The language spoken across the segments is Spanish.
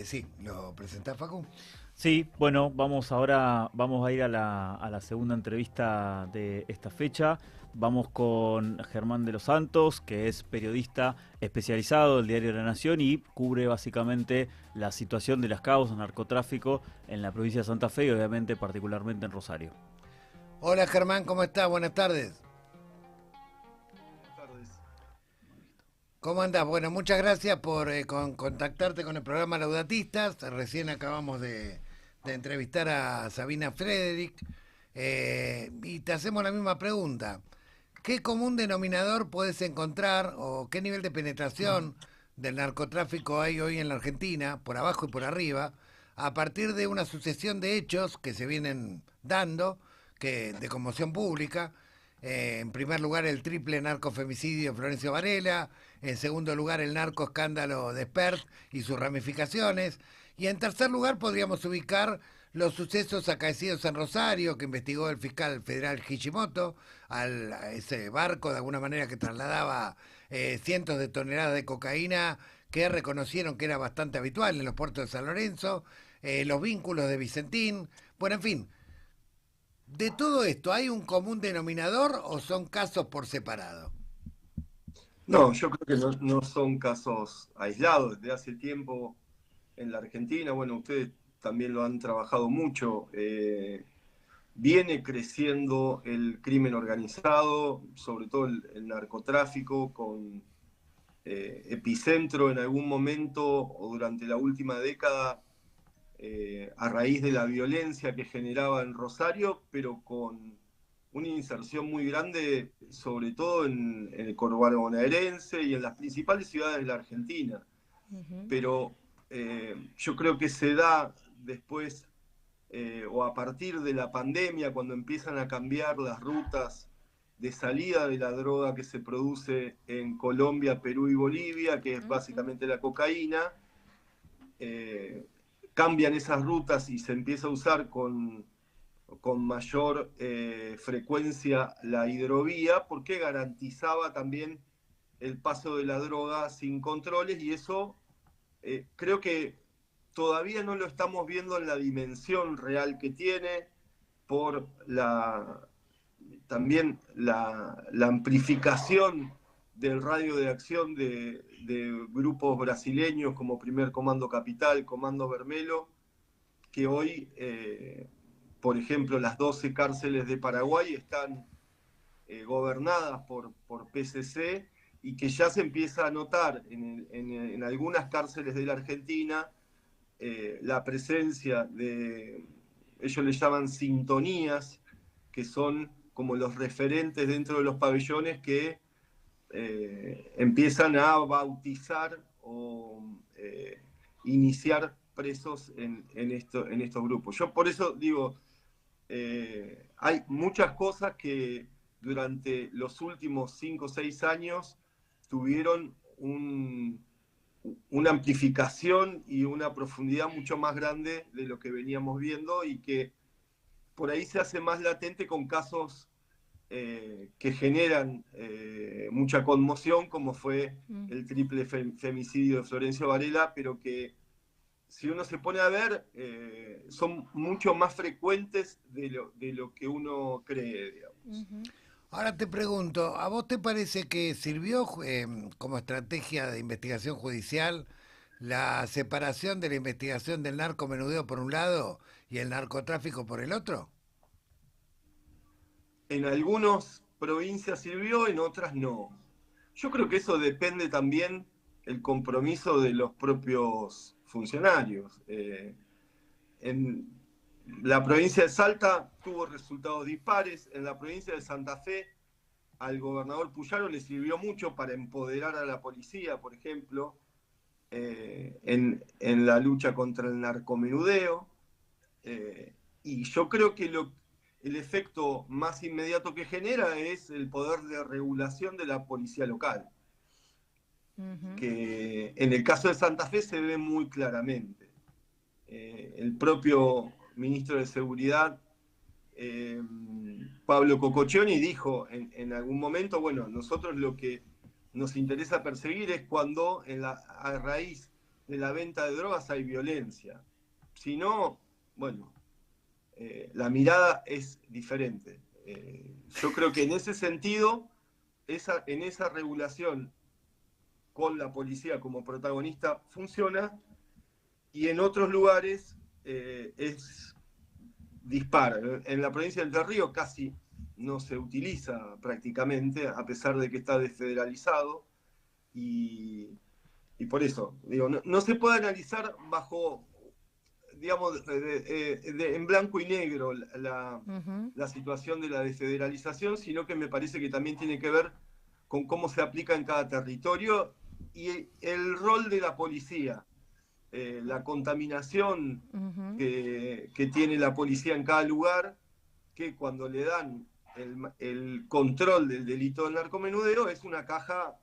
Sí, ¿lo presentás, Facu? Sí, bueno, vamos a ir a la segunda entrevista de esta fecha. Vamos con Germán de los Santos, que es periodista especializado del Diario de la Nación y cubre básicamente la situación de las causas narcotráfico en la provincia de Santa Fe y obviamente particularmente en Rosario. Hola Germán, ¿cómo estás? Buenas tardes. Buenas tardes. ¿Cómo andás? Bueno, muchas gracias por contactarte con el programa Laudatistas. Recién acabamos de entrevistar a Sabina Frederick y te hacemos la misma pregunta. ¿Qué común denominador puedes encontrar o qué nivel de penetración del narcotráfico hay hoy en la Argentina, por abajo y por arriba, a partir de una sucesión de hechos que se vienen dando, de conmoción pública? En primer lugar, el triple narcofemicidio de Florencio Varela. En segundo lugar, el narcoescándalo de Spert y sus ramificaciones. Y en tercer lugar, podríamos ubicar los sucesos acaecidos en Rosario, que investigó el fiscal federal Hishimoto, a ese barco de alguna manera que trasladaba cientos de toneladas de cocaína que reconocieron que era bastante habitual en los puertos de San Lorenzo, los vínculos de Vicentín. Bueno, en fin, de todo esto, ¿hay un común denominador o son casos por separado? No, yo creo que no son casos aislados. Desde hace tiempo en la Argentina, bueno, ustedes también lo han trabajado mucho, viene creciendo el crimen organizado, sobre todo el narcotráfico, con epicentro en algún momento o durante la última década a raíz de la violencia que generaba en Rosario, pero con una inserción muy grande, sobre todo en el conurbano bonaerense y en las principales ciudades de la Argentina. Pero yo creo que se da después o a partir de la pandemia, cuando empiezan a cambiar las rutas de salida de la droga que se produce en Colombia, Perú y Bolivia, que es básicamente la cocaína, eh, cambian esas rutas y se empieza a usar con mayor frecuencia la hidrovía, porque garantizaba también el paso de la droga sin controles y eso creo que todavía no lo estamos viendo en la dimensión real que tiene por también la amplificación del radio de acción de grupos brasileños como Primer Comando Capital, Comando Vermelo, que hoy, por ejemplo, las 12 cárceles de Paraguay están gobernadas por PCC y que ya se empieza a notar en algunas cárceles de la Argentina la presencia de, ellos le llaman sintonías, que son como los referentes dentro de los pabellones que empiezan a bautizar o iniciar presos en estos grupos. Yo por eso digo, hay muchas cosas que durante los últimos 5 o 6 años tuvieron una amplificación y una profundidad mucho más grande de lo que veníamos viendo y que por ahí se hace más latente con casos que generan mucha conmoción, como fue el triple femicidio de Florencio Varela, pero que si uno se pone a ver, son mucho más frecuentes de lo que uno cree, digamos. Ahora te pregunto, ¿a vos te parece que sirvió como estrategia de investigación judicial la separación de la investigación del narcomenudeo por un lado y el narcotráfico por el otro? En algunas provincias sirvió, en otras no. Yo creo que eso depende también el compromiso de los propios funcionarios. En la provincia de Salta tuvo resultados dispares, en la provincia de Santa Fe al gobernador Puyaro le sirvió mucho para empoderar a la policía, por ejemplo, en la lucha contra el narcomenudeo. Y yo creo que el efecto más inmediato que genera es el poder de regulación de la policía local, que en el caso de Santa Fe se ve muy claramente. El propio ministro de Seguridad, eh, Pablo Cococcioni, dijo en algún momento, bueno, nosotros lo que nos interesa perseguir es cuando a raíz de la venta de drogas hay violencia. Si no, bueno, la mirada es diferente. Yo creo que en ese sentido, en esa regulación con la policía como protagonista funciona, y en otros lugares es dispara. En la provincia del Entre Ríos casi no se utiliza prácticamente, a pesar de que está desfederalizado, y por eso, digo, no se puede analizar bajo, digamos, en blanco y negro la situación de la desfederalización, sino que me parece que también tiene que ver con cómo se aplica en cada territorio y el rol de la policía, la contaminación que tiene la policía en cada lugar, que cuando le dan el control del delito del narcomenudeo es una caja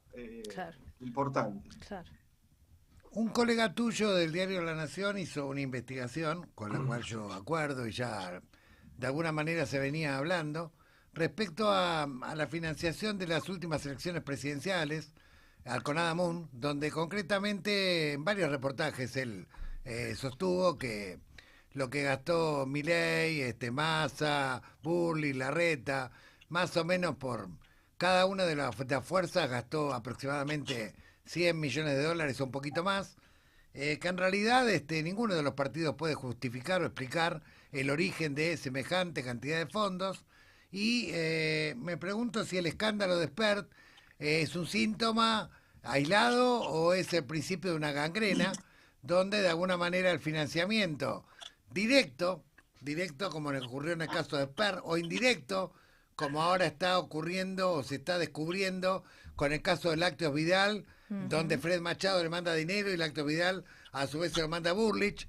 Claro, importante. claro. Un colega tuyo del diario La Nación hizo una investigación, con la cual yo acuerdo y ya de alguna manera se venía hablando, respecto a la financiación de las últimas elecciones presidenciales, al CONADAMUN, donde concretamente en varios reportajes él sostuvo que lo que gastó Milei, Massa, Burley, Larreta, más o menos por cada una de las fuerzas gastó aproximadamente 100 millones de dólares o un poquito más, que en realidad ninguno de los partidos puede justificar o explicar el origen de semejante cantidad de fondos. Y me pregunto si el escándalo de Spert es un síntoma aislado o es el principio de una gangrena donde de alguna manera el financiamiento directo, directo como ocurrió en el caso de Spert, o indirecto, como ahora está ocurriendo o se está descubriendo con el caso de Lácteos Vidal, donde Fred Machado le manda dinero y Lácteos Vidal a su vez se lo manda a Burlich,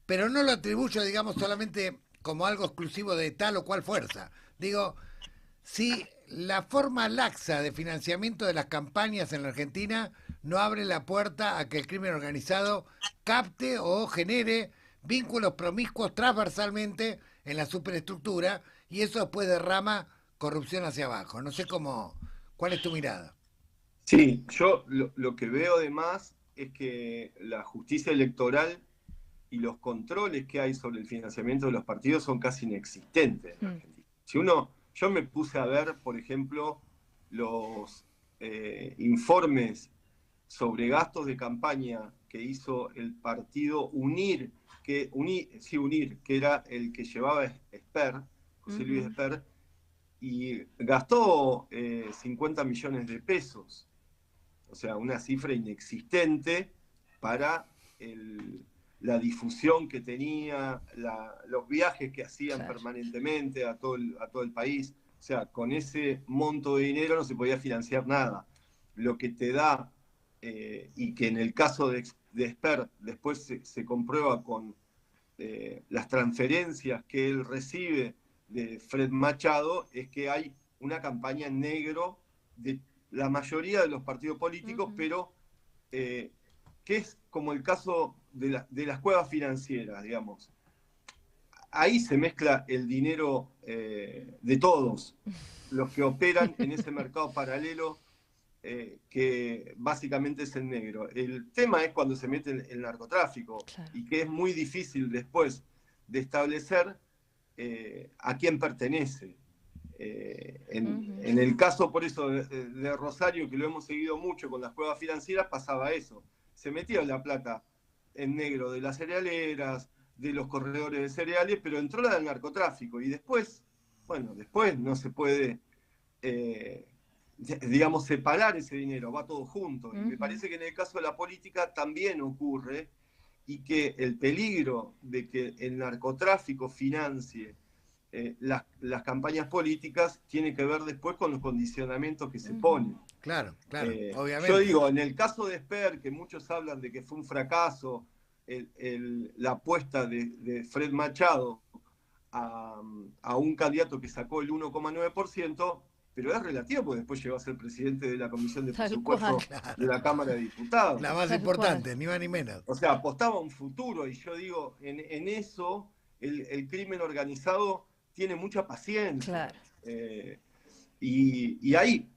pero no lo atribuyo, digamos, solamente como algo exclusivo de tal o cual fuerza. Digo, si la forma laxa de financiamiento de las campañas en la Argentina no abre la puerta a que el crimen organizado capte o genere vínculos promiscuos transversalmente en la superestructura, y eso después derrama corrupción hacia abajo. No sé cuál es tu mirada. Sí, yo lo que veo además es que la justicia electoral y los controles que hay sobre el financiamiento de los partidos son casi inexistentes en Argentina. Yo me puse a ver, por ejemplo, los informes sobre gastos de campaña que hizo el partido Unir, que era el que llevaba Esper, José Luis Esper, y gastó 50 millones de pesos. O sea, una cifra inexistente para la difusión que tenía, los viajes que hacían permanentemente a todo el país. O sea, con ese monto de dinero no se podía financiar nada. Lo que te da, y que en el caso de Esper después se comprueba con las transferencias que él recibe de Fred Machado, es que hay una campaña en negro de la mayoría de los partidos políticos, pero que es como el caso de las cuevas financieras, digamos. Ahí se mezcla el dinero de todos los que operan en ese mercado paralelo, que básicamente es el negro. El tema es cuando se mete el narcotráfico, y que es muy difícil después de establecer a quién pertenece. En el caso, por eso, de Rosario, que lo hemos seguido mucho con las cuevas financieras, pasaba eso. Se metía la plata en negro de las cerealeras, de los corredores de cereales, pero entró la del narcotráfico. Y después no se puede, digamos, separar ese dinero, va todo junto. Y me parece que en el caso de la política también ocurre, y que el peligro de que el narcotráfico financie las campañas políticas tiene que ver después con los condicionamientos que se ponen. Claro, obviamente. Yo digo, en el caso de Esper, que muchos hablan de que fue un fracaso la apuesta de Fred Machado a un candidato que sacó el 1,9%, pero es relativo porque después llegó a ser presidente de la Comisión de Presupuesto de la Cámara de Diputados. La más importante, ni más ni menos. O sea, apostaba a un futuro, y yo digo, en eso el crimen organizado tiene mucha paciencia. Y hay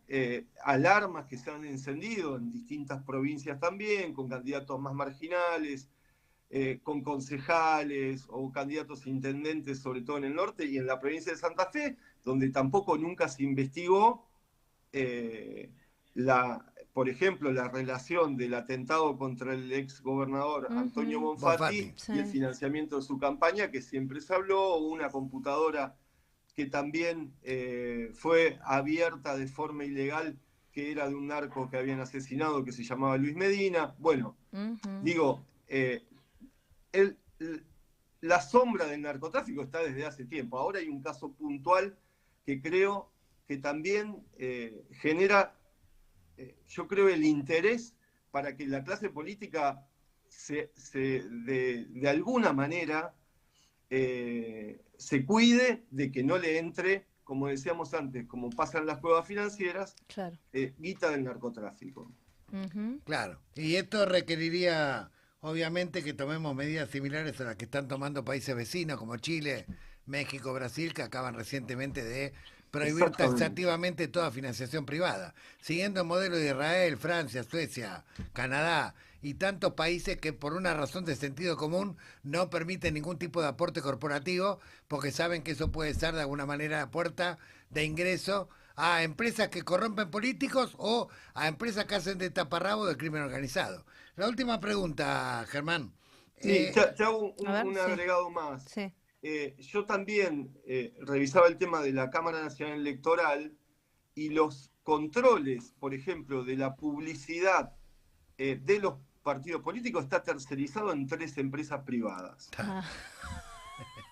alarmas que se han encendido en distintas provincias también, con candidatos más marginales, con concejales o candidatos a intendentes, sobre todo en el norte y en la provincia de Santa Fe, donde tampoco nunca se investigó por ejemplo, la relación del atentado contra el ex gobernador Antonio Bonfatti Bonfatti. y el financiamiento de su campaña, que siempre se habló, una computadora que también fue abierta de forma ilegal, que era de un narco que habían asesinado, que se llamaba Luis Medina. Bueno, digo, el, la sombra del narcotráfico está desde hace tiempo. Ahora hay un caso puntual que creo que también genera, yo creo, el interés para que la clase política de alguna manera se cuide de que no le entre, como decíamos antes, como pasan las pruebas financieras, Claro. Guita del narcotráfico. Claro. Y esto requeriría, obviamente, que tomemos medidas similares a las que están tomando países vecinos como Chile, México, Brasil, que acaban recientemente de prohibir taxativamente toda financiación privada, siguiendo el modelo de Israel, Francia, Suecia, Canadá y tantos países que por una razón de sentido común no permiten ningún tipo de aporte corporativo porque saben que eso puede ser de alguna manera la puerta de ingreso a empresas que corrompen políticos o a empresas que hacen de taparrabo del crimen organizado. La última pregunta, Germán. Sí, te hago un agregado más. Sí. Yo también revisaba el tema de la Cámara Nacional Electoral y los controles, por ejemplo, de la publicidad de los partidos políticos está tercerizado en 3 empresas privadas.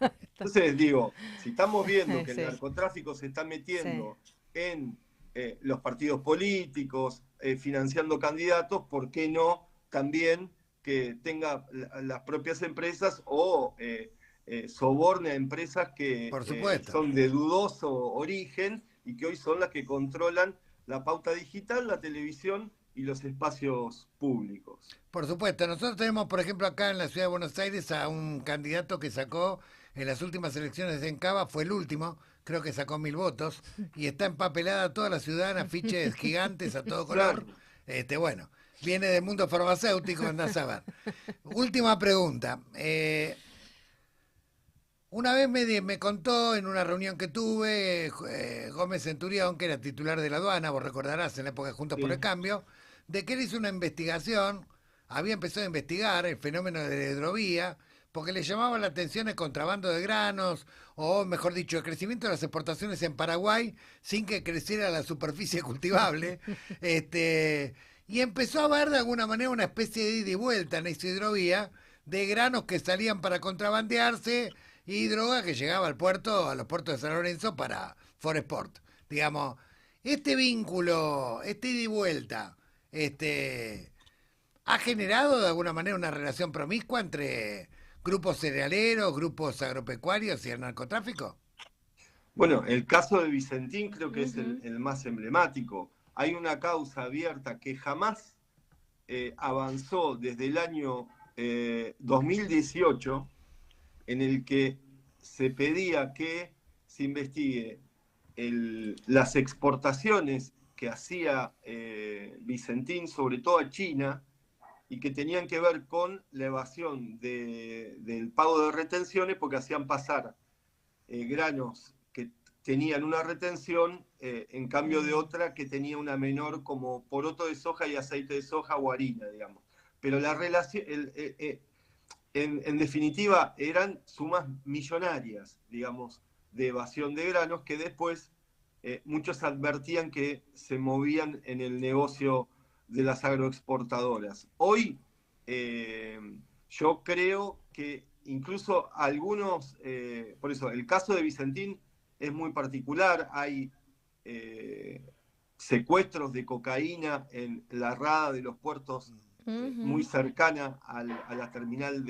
Entonces digo, si estamos viendo que el narcotráfico se está metiendo en los partidos políticos, financiando candidatos, ¿por qué no también que tenga las propias empresas o soborne a empresas que son de dudoso origen y que hoy son las que controlan la pauta digital, la televisión y los espacios públicos? Por supuesto, nosotros tenemos, por ejemplo, acá en la ciudad de Buenos Aires a un candidato que sacó en las últimas elecciones en Cava, fue el último, creo que sacó 1000 votos, y está empapelada toda la ciudad en afiches gigantes a todo color. Bueno, viene del mundo farmacéutico, andás a ver. Última pregunta. Una vez me contó en una reunión que tuve Gómez Centurión, que era titular de la aduana, vos recordarás en la época de Juntos por el Cambio, de que él hizo una investigación, había empezado a investigar el fenómeno de la hidrovía, porque le llamaba la atención el contrabando de granos, o mejor dicho, el crecimiento de las exportaciones en Paraguay sin que creciera la superficie cultivable, y empezó a ver de alguna manera una especie de ida y vuelta en esa hidrovía de granos que salían para contrabandearse y droga que llegaba al puerto, a los puertos de San Lorenzo para Foresport. Digamos, este vínculo, este ida y vuelta, ¿ha generado de alguna manera una relación promiscua entre grupos cerealeros, grupos agropecuarios y el narcotráfico? Bueno, el caso de Vicentín creo que es el más emblemático. Hay una causa abierta que jamás avanzó desde el año 2018, en el que se pedía que se investigue las exportaciones que hacía Vicentín, sobre todo a China, y que tenían que ver con la evasión del pago de retenciones, porque hacían pasar granos que tenían una retención en cambio de otra que tenía una menor, como poroto de soja y aceite de soja o harina, digamos. Pero la relación, en definitiva, eran sumas millonarias, digamos, de evasión de granos que después muchos advertían que se movían en el negocio de las agroexportadoras. Hoy yo creo que incluso algunos, por eso el caso de Vicentín es muy particular, hay secuestros de cocaína en la rada de los puertos muy cercana a la terminal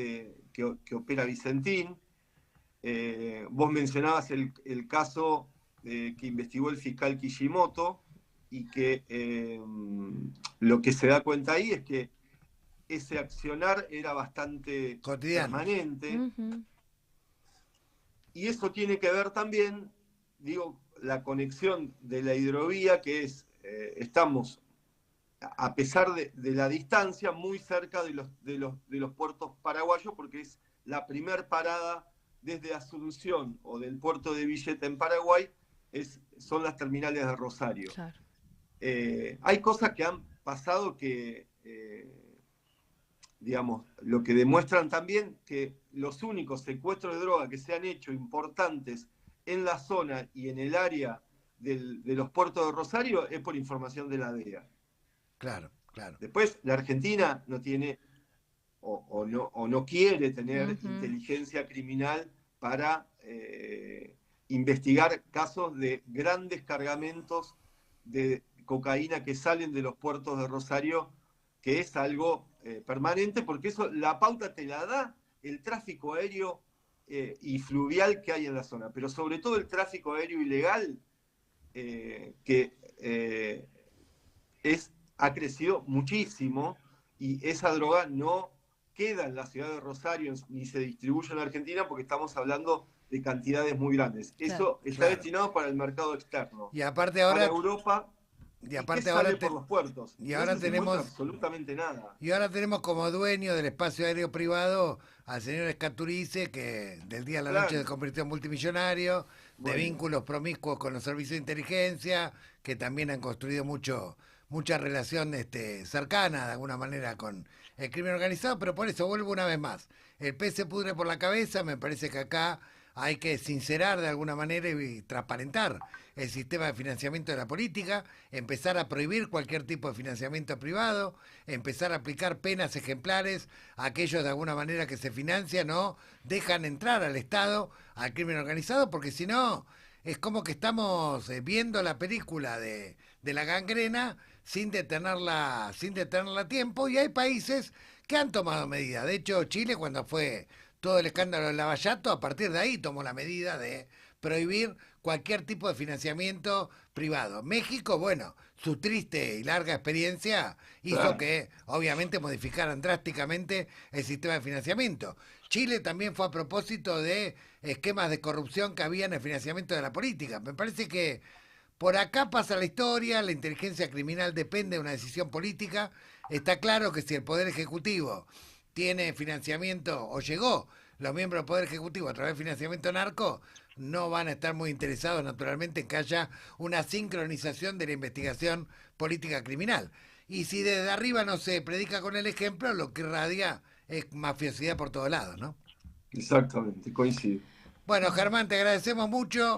que opera Vicentín. Vos mencionabas el caso que investigó el fiscal Kishimoto, y que lo que se da cuenta ahí es que ese accionar era bastante cotidiano, permanente. Y eso tiene que ver también digo, la conexión de la hidrovía, que es, estamos, a pesar de la distancia, muy cerca de los puertos paraguayos, porque es la primer parada desde Asunción o del puerto de Villeta en Paraguay, son las terminales de Rosario. Claro. Hay cosas que han pasado que, digamos, lo que demuestran también que los únicos secuestros de droga que se han hecho importantes en la zona y en el área de los puertos de Rosario es por información de la DEA. Claro, claro. Después, la Argentina no tiene o no quiere tener inteligencia criminal para investigar casos de grandes cargamentos de cocaína que salen de los puertos de Rosario, que es algo permanente, porque eso, la pauta te la da el tráfico aéreo y fluvial que hay en la zona, pero sobre todo el tráfico aéreo ilegal, que ha crecido muchísimo, y esa droga no queda en la ciudad de Rosario ni se distribuye en Argentina, porque estamos hablando de cantidades muy grandes. Claro. Eso está destinado para el mercado externo. Y aparte ahora... Para Europa... Y aparte ¿qué ahora sale por los puertos? Y ahora no se tenemos encuentra absolutamente nada. Y ahora tenemos como dueño del espacio aéreo privado al señor Escaturice, que del día a la noche se convirtió en multimillonario, de vínculos promiscuos con los servicios de inteligencia, que también han construido mucha relación cercana de alguna manera con el crimen organizado. Pero por eso vuelvo una vez más, el pez se pudre por la cabeza. Me parece que acá hay que sincerar de alguna manera y transparentar el sistema de financiamiento de la política, empezar a prohibir cualquier tipo de financiamiento privado, empezar a aplicar penas ejemplares a aquellos de alguna manera que se financian o dejan entrar al Estado al crimen organizado, porque si no es como que estamos viendo la película de la gangrena sin detenerla a tiempo, y hay países que han tomado medidas. De hecho, Chile, cuando fue todo el escándalo del Lavallato, a partir de ahí tomó la medida de prohibir cualquier tipo de financiamiento privado. México, bueno, su triste y larga experiencia hizo que obviamente modificaran drásticamente el sistema de financiamiento. Chile también fue a propósito de esquemas de corrupción que había en el financiamiento de la política. Me parece que por acá pasa la historia, la inteligencia criminal depende de una decisión política. Está claro que si el Poder Ejecutivo tiene financiamiento, o llegó los miembros del Poder Ejecutivo a través de financiamiento narco, no van a estar muy interesados naturalmente en que haya una sincronización de la investigación política criminal. Y si desde arriba no se predica con el ejemplo, lo que irradia es mafiosidad por todos lados, ¿no? Exactamente, coincido. Bueno, Germán, te agradecemos mucho.